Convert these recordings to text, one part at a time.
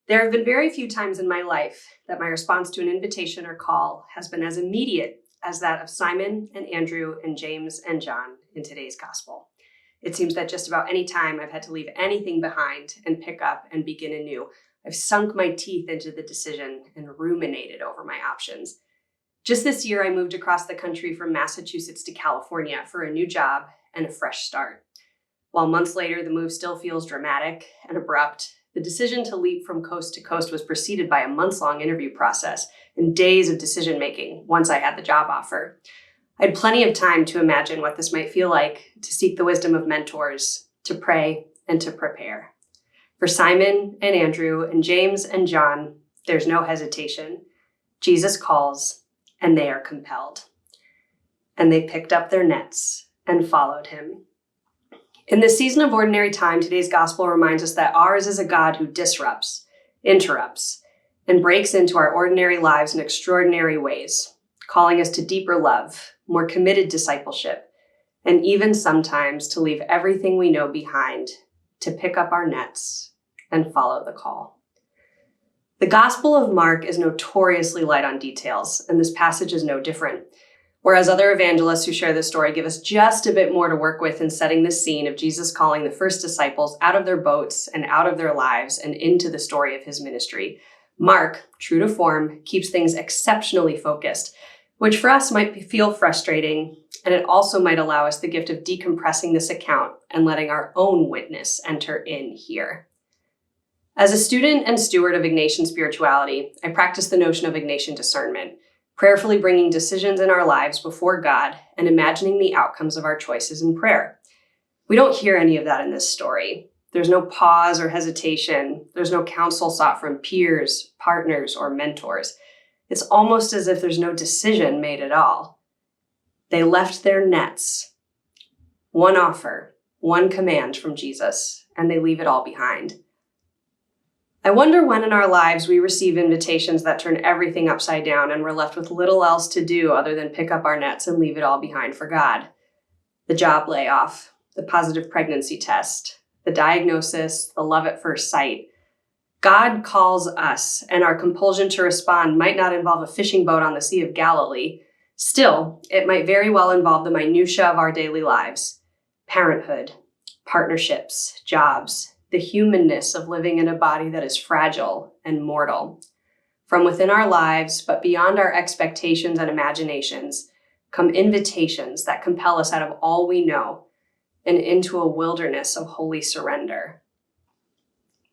There have been very few times in my life that my response to an invitation or call has been as immediate as that of Simon and Andrew and James and John in today's gospel. It seems that just about any time I've had to leave anything behind and pick up and begin anew, I've sunk my teeth into the decision and ruminated over my options. Just this year, I moved across the country from Massachusetts to California for a new job and a fresh start. While months later, the move still feels dramatic and abrupt, the decision to leap from coast to coast was preceded by a months-long interview process and days of decision-making once I had the job offer. I had plenty of time to imagine what this might feel like, to seek the wisdom of mentors, to pray, and to prepare. For Simon and Andrew and James and John, there's no hesitation. Jesus calls, and they are compelled. And they picked up their nets and followed him. In this season of ordinary time, today's gospel reminds us that ours is a God who disrupts, interrupts, and breaks into our ordinary lives in extraordinary ways, calling us to deeper love, more committed discipleship, and even sometimes to leave everything we know behind, to pick up our nets and follow the call. The Gospel of Mark is notoriously light on details, and this passage is no different. Whereas other evangelists who share this story give us just a bit more to work with in setting the scene of Jesus calling the first disciples out of their boats and out of their lives and into the story of his ministry, Mark, true to form, keeps things exceptionally focused, which for us might feel frustrating, and it also might allow us the gift of decompressing this account and letting our own witness enter in here. As a student and steward of Ignatian spirituality, I practice the notion of Ignatian discernment, prayerfully bringing decisions in our lives before God and imagining the outcomes of our choices in prayer. We don't hear any of that in this story. There's no pause or hesitation. There's no counsel sought from peers, partners, or mentors. It's almost as if there's no decision made at all. They left their nets. One offer, one command from Jesus, and they leave it all behind. I wonder when in our lives we receive invitations that turn everything upside down and we're left with little else to do other than pick up our nets and leave it all behind for God. The job layoff, the positive pregnancy test, the diagnosis, the love at first sight. God calls us, and our compulsion to respond might not involve a fishing boat on the Sea of Galilee. Still, it might very well involve the minutiae of our daily lives: parenthood, partnerships, jobs, the humanness of living in a body that is fragile and mortal. From within our lives, but beyond our expectations and imaginations, come invitations that compel us out of all we know and into a wilderness of holy surrender.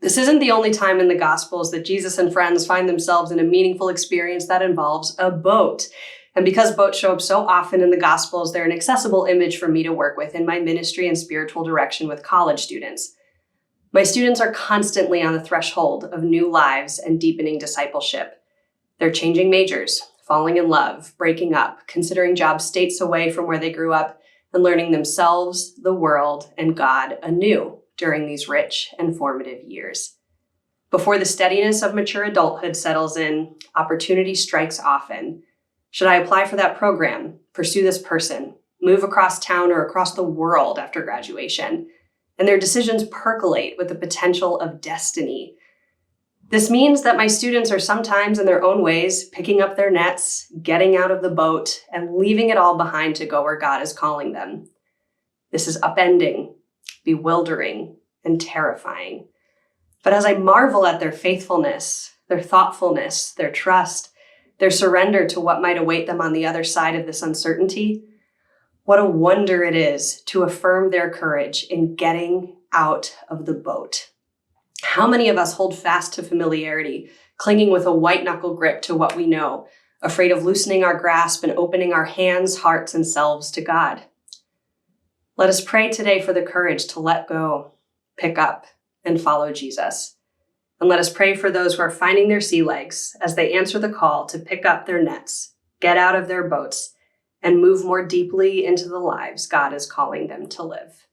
This isn't the only time in the Gospels that Jesus and friends find themselves in a meaningful experience that involves a boat. And because boats show up so often in the Gospels, they're an accessible image for me to work with in my ministry and spiritual direction with college students. My students are constantly on the threshold of new lives and deepening discipleship. They're changing majors, falling in love, breaking up, considering jobs states away from where they grew up, and learning themselves, the world, and God anew during these rich and formative years. Before the steadiness of mature adulthood settles in, opportunity strikes often. Should I apply for that program, pursue this person, move across town or across the world after graduation? And their decisions percolate with the potential of destiny. This means that my students are sometimes, in their own ways, picking up their nets, getting out of the boat, and leaving it all behind to go where God is calling them. This is upending, bewildering, and terrifying. But as I marvel at their faithfulness, their thoughtfulness, their trust, their surrender to what might await them on the other side of this uncertainty, what a wonder it is to affirm their courage in getting out of the boat. How many of us hold fast to familiarity, clinging with a white-knuckle grip to what we know, afraid of loosening our grasp and opening our hands, hearts, and selves to God? Let us pray today for the courage to let go, pick up, and follow Jesus. And let us pray for those who are finding their sea legs as they answer the call to pick up their nets, get out of their boats, and move more deeply into the lives God is calling them to live.